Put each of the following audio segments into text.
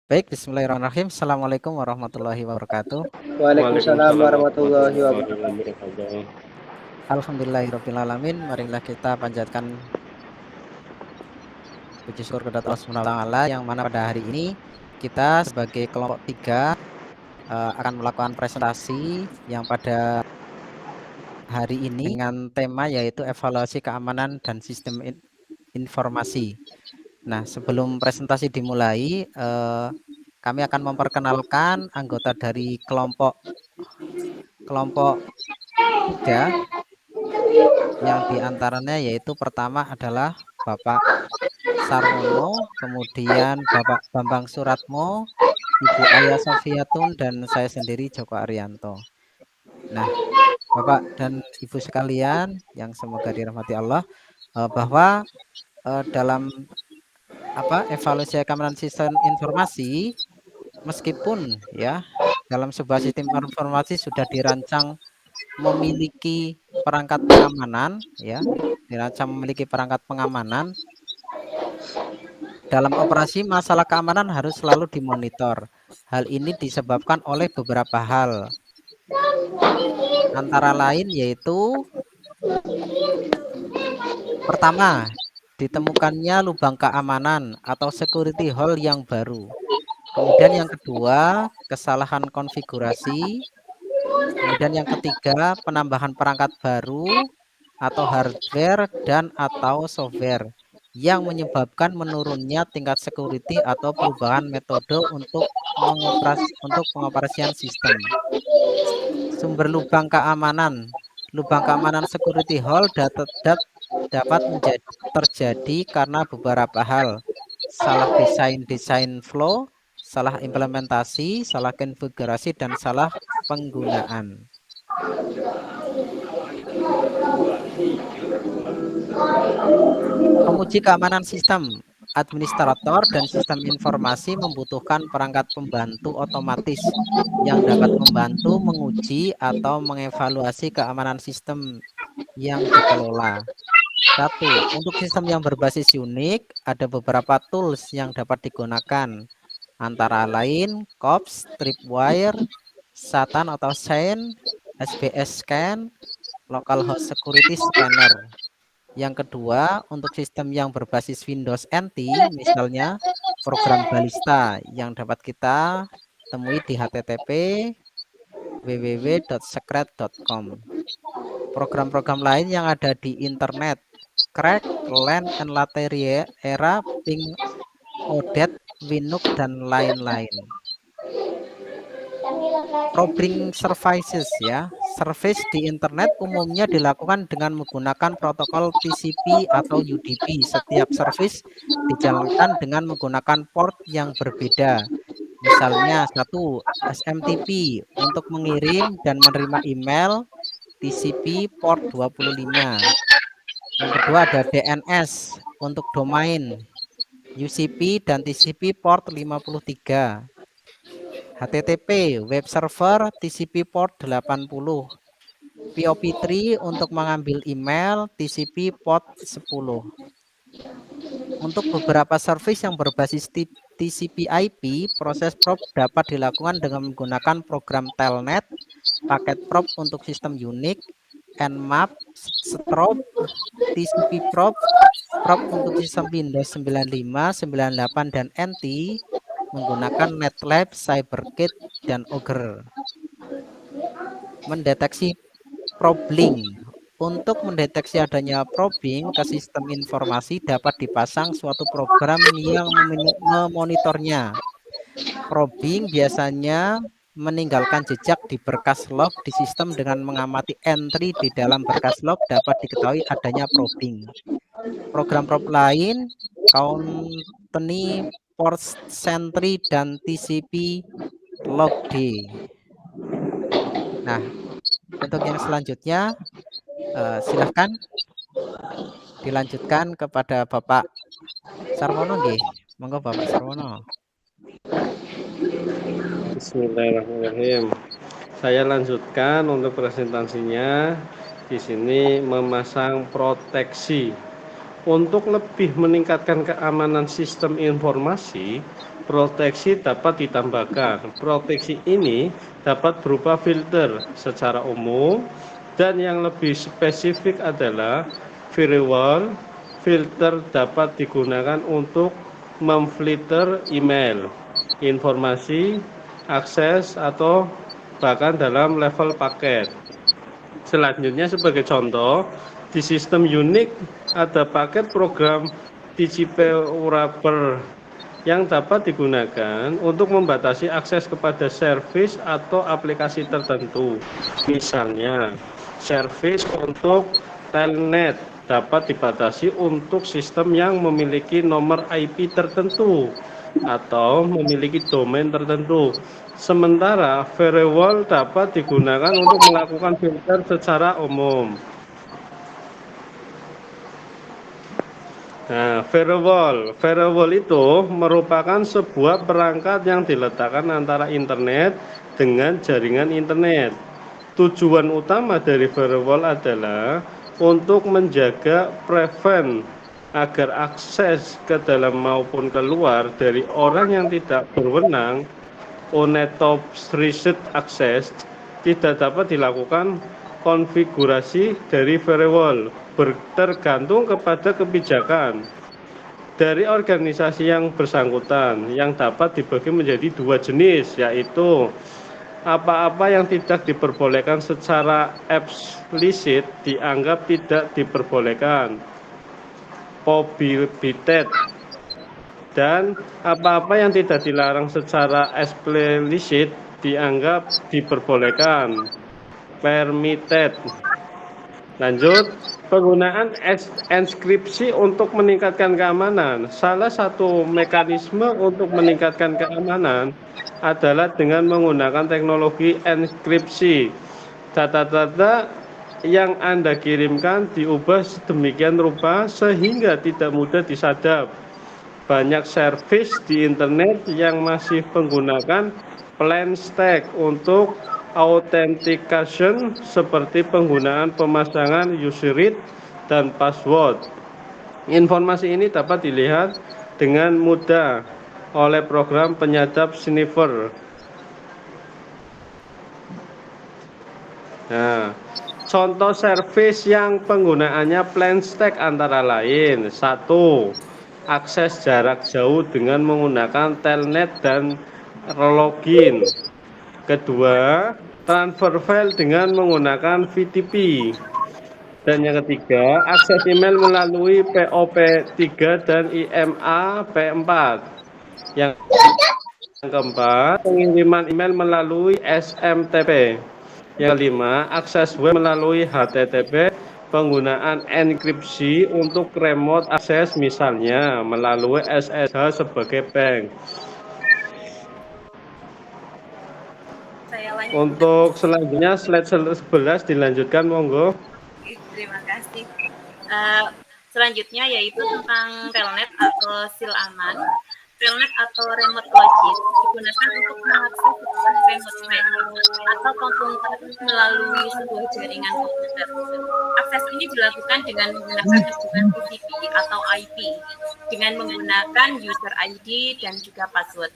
Baik, bismillahirrahmanirrahim. Assalamualaikum warahmatullahi wabarakatuh. Waalaikumsalam Waalaikumsalam warahmatullahi warahmatullahi wabarakatuh. wabarakatuh. Alhamdulillahirrahmanirrahim. Marilah kita panjatkan puji syukur kepada Allah Subhanahu wa taala yang mana pada hari ini kita sebagai kelompok 3 akan melakukan presentasi yang pada hari ini dengan tema yaitu evaluasi keamanan dan sistem informasi. Nah, sebelum presentasi dimulai, kami akan memperkenalkan anggota dari kelompok 3 yang diantaranya yaitu pertama adalah Bapak Sarwono, kemudian Bapak Bambang Suratmo, Ibu Aya Sofiatun, dan saya sendiri Joko Arianto. Nah, Bapak dan Ibu sekalian yang semoga dirahmati Allah, bahwa dalam evaluasi keamanan sistem informasi, meskipun ya dalam sebuah sistem informasi sudah dirancang memiliki perangkat pengamanan, ya, dirancang memiliki perangkat pengamanan. Dalam operasi, masalah keamanan harus selalu dimonitor. Hal ini disebabkan oleh beberapa hal, antara lain yaitu pertama, ditemukannya lubang keamanan atau security hole yang baru. Kemudian yang kedua, kesalahan konfigurasi. Kemudian yang ketiga, penambahan perangkat baru atau hardware dan atau software yang menyebabkan menurunnya tingkat security atau perubahan metode untuk pengoperasian sistem. Sumber lubang keamanan. Lubang keamanan security hole dapat terjadi karena beberapa hal. Salah desain flow, salah implementasi, salah konfigurasi, dan salah penggunaan. Menguji keamanan sistem. Administrator dan sistem informasi membutuhkan perangkat pembantu otomatis yang dapat membantu menguji atau mengevaluasi keamanan sistem yang dikelola. Satu, untuk sistem yang berbasis Unix, ada beberapa tools yang dapat digunakan, antara lain COPS, Tripwire, Satan atau Shine, SBS Scan, Localhost Security Scanner. Yang kedua, untuk sistem yang berbasis Windows NT, misalnya program Balista yang dapat kita temui di http www.secret.com. Program-program lain yang ada di internet, Crack, LAN, and Lateria, Ping, Odet, Winux, dan lain-lain. Probing services ya. Service di internet umumnya dilakukan dengan menggunakan protokol TCP atau UDP. Setiap service dijalankan dengan menggunakan port yang berbeda. Misalnya satu, SMTP untuk mengirim dan menerima email, TCP port 25. Yang kedua ada DNS untuk domain, UCP dan TCP port 53. HTTP web server TCP port 80. POP3 untuk mengambil email TCP port 10. Untuk beberapa service yang berbasis TCP IP, proses probe dapat dilakukan dengan menggunakan program Telnet, paket probe untuk sistem Unix, Nmap, Strobe, TCP probe, probe untuk sistem Windows 95, 98, dan NT, menggunakan NetLab, CyberKit, dan Ogre. Mendeteksi probing. Untuk mendeteksi adanya probing ke sistem informasi dapat dipasang suatu program yang memonitornya. Probing biasanya meninggalkan jejak di berkas log di sistem. Dengan mengamati entry di dalam berkas log dapat diketahui adanya probing. Program probe lain, Company Port Sentry, dan TCP logd. Nah, untuk yang selanjutnya silahkan dilanjutkan kepada Bapak Sarwono nggih. Monggo Bapak Sarwono. Bismillahirrahmanirrahim. Saya lanjutkan untuk presentasinya. Di sini memasang proteksi Untuk lebih meningkatkan keamanan sistem informasi, proteksi dapat ditambahkan. Proteksi ini dapat berupa filter secara umum dan yang lebih spesifik adalah firewall. Filter dapat digunakan untuk memfilter email, informasi, akses, atau bahkan dalam level paket. Selanjutnya sebagai contoh, di sistem Unix ada paket program TCP wrapper yang dapat digunakan untuk membatasi akses kepada service atau aplikasi tertentu. Misalnya, service untuk telnet dapat dibatasi untuk sistem yang memiliki nomor IP tertentu atau memiliki domain tertentu. Sementara firewall dapat digunakan untuk melakukan filter secara umum. Nah, firewall itu merupakan sebuah perangkat yang diletakkan antara internet dengan jaringan internet. Tujuan utama dari firewall adalah untuk menjaga prevent agar akses ke dalam maupun keluar dari orang yang tidak berwenang unauthorized access tidak dapat dilakukan. Konfigurasi dari firewall tergantung kepada kebijakan dari organisasi yang bersangkutan yang dapat dibagi menjadi dua jenis, yaitu apa-apa yang tidak diperbolehkan secara eksplisit dianggap tidak diperbolehkan, prohibited, dan apa-apa yang tidak dilarang secara eksplisit dianggap diperbolehkan, permitted. Lanjut, penggunaan enskripsi untuk meningkatkan keamanan. Salah satu mekanisme untuk meningkatkan keamanan adalah dengan menggunakan teknologi enskripsi. Data-data yang Anda kirimkan diubah sedemikian rupa sehingga tidak mudah disadap. Banyak service di internet yang masih menggunakan plain text untuk authentication seperti penggunaan pemasangan USERID dan password. Informasi ini dapat dilihat dengan mudah oleh program penyadap sniffer. Nah, contoh service yang penggunaannya plain text antara lain: 1. Akses jarak jauh dengan menggunakan telnet dan login. Kedua, transfer file dengan menggunakan VTP. Dan yang ketiga, akses email melalui POP3 dan IMA P4. Yang keempat, pengiriman email melalui SMTP. Yang kelima, akses web melalui HTTP. Penggunaan enkripsi untuk remote akses, misalnya melalui SSH sebagai bank. Untuk selanjutnya slide 11 dilanjutkan, monggo. Terima kasih. Selanjutnya yaitu tentang telnet atau sil aman. Telnet atau remote login digunakan untuk mengakses sebuah remote web atau komputer melalui sebuah jaringan komputer. Akses ini dilakukan dengan menggunakan hubungan TCP atau IP dengan menggunakan user ID dan juga password.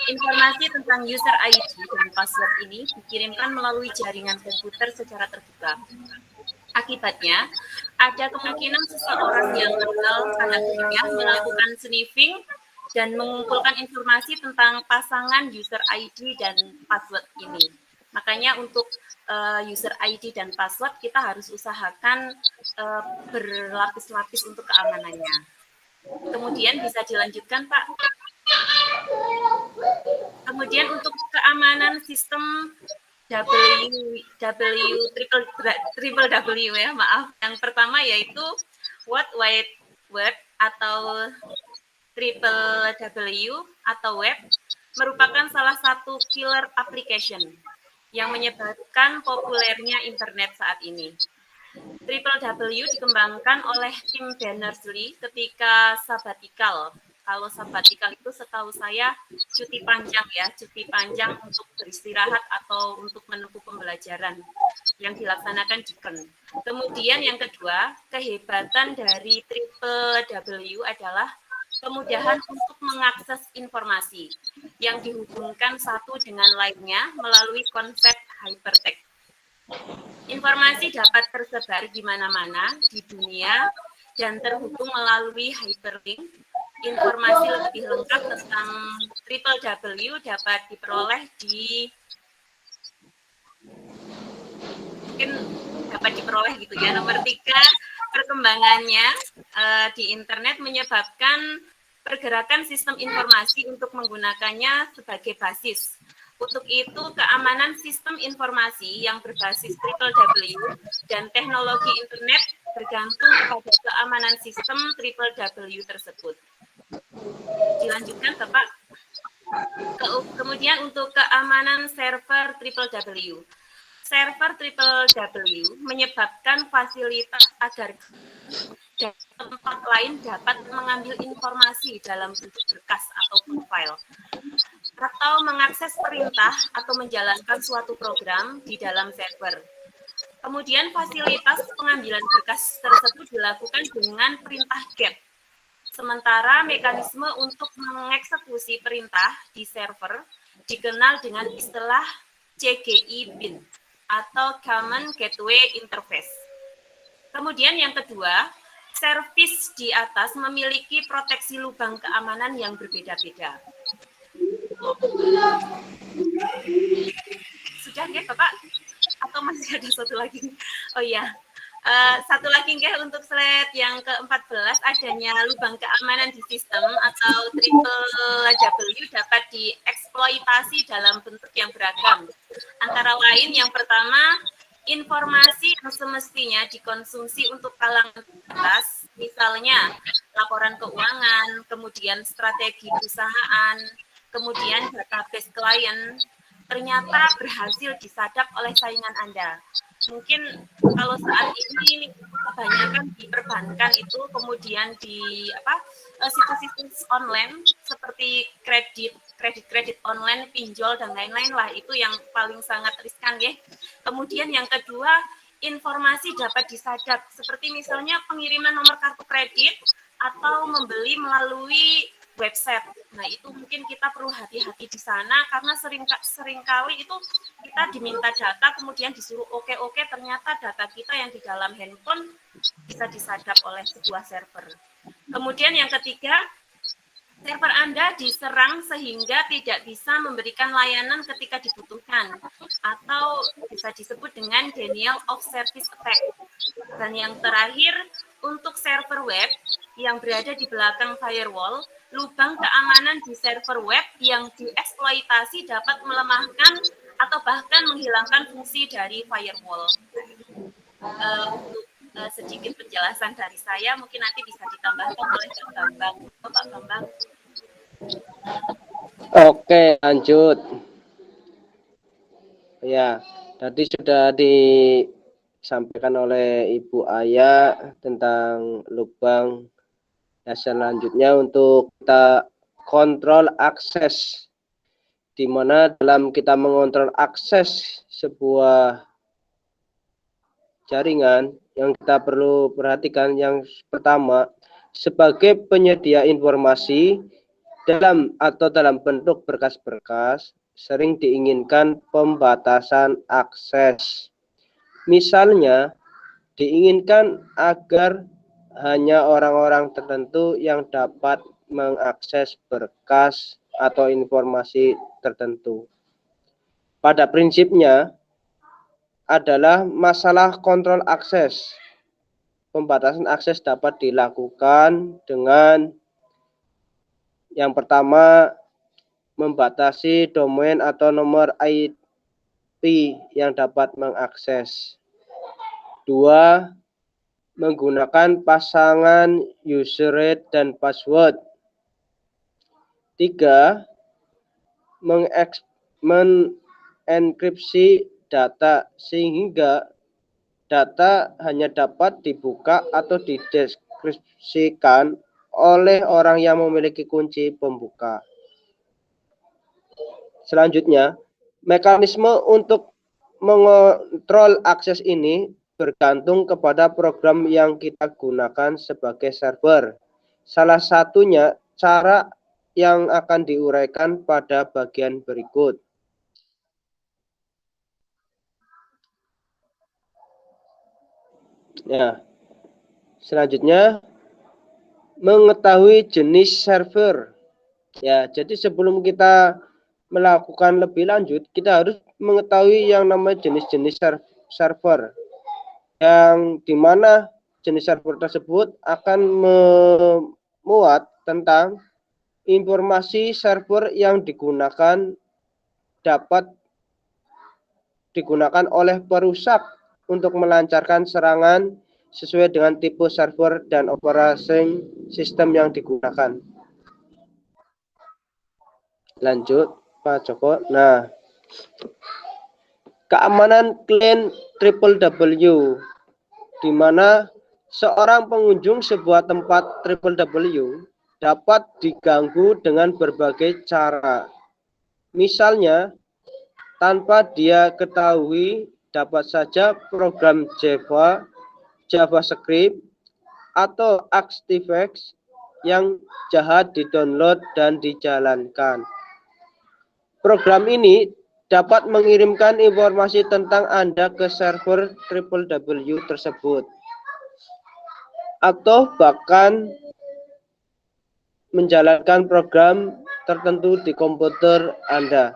Informasi tentang user ID dan password ini dikirimkan melalui jaringan komputer secara terbuka. Akibatnya, ada kemungkinan seseorang yang gagal tanda kutip melakukan sniffing dan mengumpulkan informasi tentang pasangan user ID dan password ini. Makanya untuk user ID dan password kita harus usahakan berlapis-lapis untuk keamanannya. Kemudian bisa dilanjutkan, Pak. Kemudian untuk keamanan sistem www ya, maaf. Yang pertama yaitu World Wide Web atau www atau web merupakan salah satu killer application yang menyebabkan populernya internet saat ini. www dikembangkan oleh tim Berners-Lee ketika sabbatical. Kalau sabbatical itu setahu saya cuti panjang ya, cuti panjang untuk beristirahat atau untuk menempuh pembelajaran. yang dilaksanakan di Kern. Kemudian yang kedua, kehebatan dari Triple W adalah kemudahan untuk mengakses informasi yang dihubungkan satu dengan lainnya melalui konsep hypertext. Informasi dapat tersebar di mana-mana di dunia dan terhubung melalui hyperlink. Informasi lebih lengkap tentang Triple W dapat diperoleh di gitu ya. Nomor 3, perkembangannya di internet menyebabkan pergerakan sistem informasi untuk menggunakannya sebagai basis. Untuk itu, keamanan sistem informasi yang berbasis Triple W dan teknologi internet bergantung kepada keamanan sistem Triple W tersebut. Dilanjutkan, Bapak. Kemudian untuk keamanan server Triple W. Server Triple W menyebabkan fasilitas agar dan tempat lain dapat mengambil informasi dalam bentuk berkas ataupun file, atau mengakses perintah atau menjalankan suatu program di dalam server. Kemudian fasilitas pengambilan berkas tersebut dilakukan dengan perintah GET. Sementara mekanisme untuk mengeksekusi perintah di server dikenal dengan istilah CGI bin atau Common Gateway Interface. Kemudian yang kedua, servis di atas memiliki proteksi lubang keamanan yang berbeda-beda. Sudah ya, Bapak? Atau masih ada satu lagi? Oh iya. Satu lagi nggih untuk slide yang ke-14, adanya lubang keamanan di sistem atau Triple W dapat dieksploitasi dalam bentuk yang beragam. Antara lain yang pertama, informasi yang semestinya dikonsumsi untuk kalangan atas, misalnya laporan keuangan, kemudian strategi perusahaan, kemudian database klien, ternyata berhasil disadap oleh saingan Anda. Mungkin kalau saat ini kebanyakan di perbankan itu, kemudian di situs-situs online seperti kredit online, pinjol dan lain-lain lah, itu yang paling sangat riskan ya. Kemudian yang kedua, informasi dapat disadap seperti misalnya pengiriman nomor kartu kredit atau membeli melalui website. Nah, itu mungkin kita perlu hati-hati di sana karena seringkali itu kita diminta data kemudian disuruh oke, ternyata data kita yang di dalam handphone bisa disadap oleh sebuah server. Kemudian yang ketiga, server Anda diserang sehingga tidak bisa memberikan layanan ketika dibutuhkan atau bisa disebut dengan denial of service attack. Dan yang terakhir, untuk server web yang berada di belakang firewall, lubang keamanan di server web yang dieksploitasi dapat melemahkan atau bahkan menghilangkan fungsi dari firewall. Untuk sedikit penjelasan dari saya, mungkin nanti bisa ditambahkan oleh Bapak Bambang. Oke, lanjut. Ya, tadi sudah disampaikan oleh Ibu Aya tentang lubang. Nah, selanjutnya untuk kita kontrol akses, di mana dalam kita mengontrol akses sebuah jaringan yang kita perlu perhatikan, yang pertama, sebagai penyedia informasi dalam bentuk berkas-berkas, sering diinginkan pembatasan akses. Misalnya, diinginkan agar hanya orang-orang tertentu yang dapat mengakses berkas atau informasi tertentu. Pada prinsipnya adalah masalah kontrol akses. Pembatasan akses dapat dilakukan dengan yang pertama, membatasi domain atau nomor IP yang dapat mengakses. 2, menggunakan pasangan user rate dan password. 3, mengenkripsi data sehingga data hanya dapat dibuka atau dideskripsikan oleh orang yang memiliki kunci pembuka. Selanjutnya, mekanisme untuk mengontrol akses ini bergantung kepada program yang kita gunakan sebagai server. Salah satunya cara yang akan diuraikan pada bagian berikut. Ya, selanjutnya mengetahui jenis server. Ya, jadi sebelum kita melakukan lebih lanjut, kita harus mengetahui yang namanya jenis-jenis server, yang dimana jenis server tersebut akan memuat tentang informasi server yang digunakan dapat digunakan oleh perusak untuk melancarkan serangan sesuai dengan tipe server dan operasi sistem yang digunakan. Lanjut, Pak Joko. Nah, keamanan klien www, di mana seorang pengunjung sebuah tempat www dapat diganggu dengan berbagai cara. Misalnya, tanpa dia ketahui, dapat saja program Java, JavaScript, atau ActiveX yang jahat di-download dan dijalankan. Program ini dapat mengirimkan informasi tentang Anda ke server www tersebut, atau bahkan menjalankan program tertentu di komputer Anda.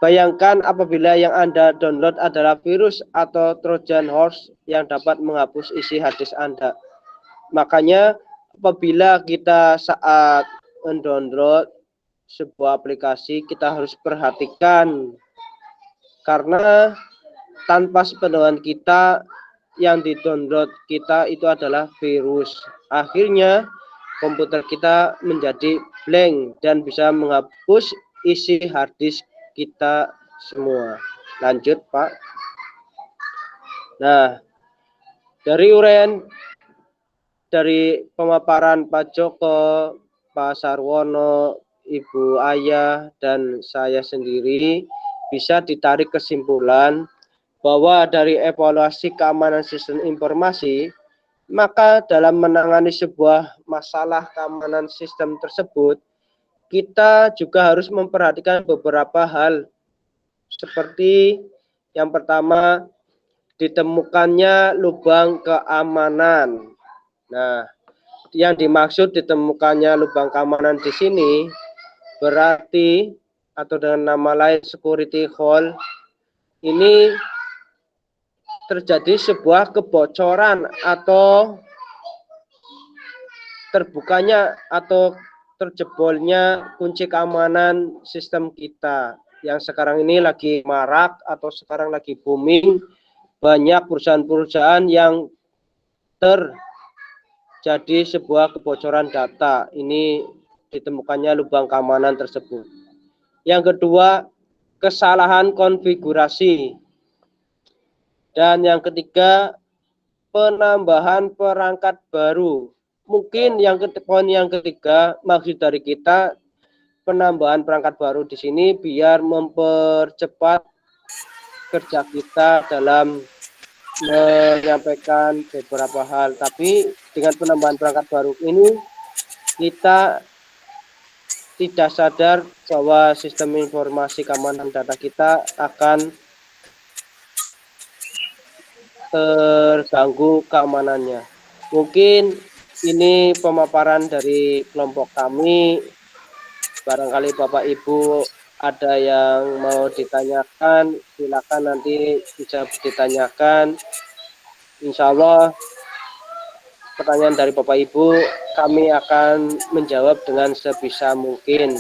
Bayangkan apabila yang Anda download adalah virus atau Trojan horse yang dapat menghapus isi hard disk Anda. Makanya apabila kita saat mendownload sebuah aplikasi, kita harus perhatikan, karena tanpa sepengetahuan kita yang di-download kita itu adalah virus. Akhirnya komputer kita menjadi blank dan bisa menghapus isi hard disk kita semua. Lanjut, Pak. Nah, dari uraian dari pemaparan Pak Joko, Pak Sarwono, Ibu Ayah, dan saya sendiri, bisa ditarik kesimpulan bahwa dari evaluasi keamanan sistem informasi, maka dalam menangani sebuah masalah keamanan sistem tersebut, kita juga harus memperhatikan beberapa hal, seperti yang pertama, ditemukannya lubang keamanan. Nah, yang dimaksud ditemukannya lubang keamanan di sini berarti, atau dengan nama lain security hole, ini terjadi sebuah kebocoran atau terbukanya atau terjebolnya kunci keamanan sistem kita yang sekarang ini lagi marak atau sekarang lagi booming. Banyak perusahaan-perusahaan yang terjadi sebuah kebocoran data. Ini ditemukannya lubang keamanan tersebut. Yang kedua, kesalahan konfigurasi. Dan yang ketiga, penambahan perangkat baru. Mungkin poin yang ketiga, maksud dari kita penambahan perangkat baru di sini biar mempercepat kerja kita dalam menyampaikan beberapa hal. Tapi dengan penambahan perangkat baru ini, kita tidak sadar bahwa sistem informasi keamanan data kita akan terganggu keamanannya. Mungkin ini pemaparan dari kelompok kami. Barangkali Bapak Ibu ada yang mau ditanyakan, silakan nanti bisa ditanyakan. Insya Allah pertanyaan dari Bapak Ibu kami akan menjawab dengan sebisa mungkin.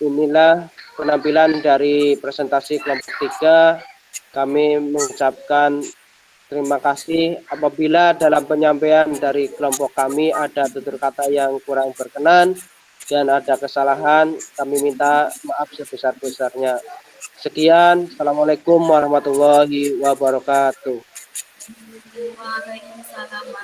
Inilah penampilan dari presentasi kelompok 3. Kami mengucapkan terima kasih. Apabila dalam penyampaian dari kelompok kami ada tutur kata yang kurang berkenan dan ada kesalahan, kami minta maaf sebesar-besarnya. Sekian, Assalamualaikum warahmatullahi wabarakatuh. Waalaikumsalam.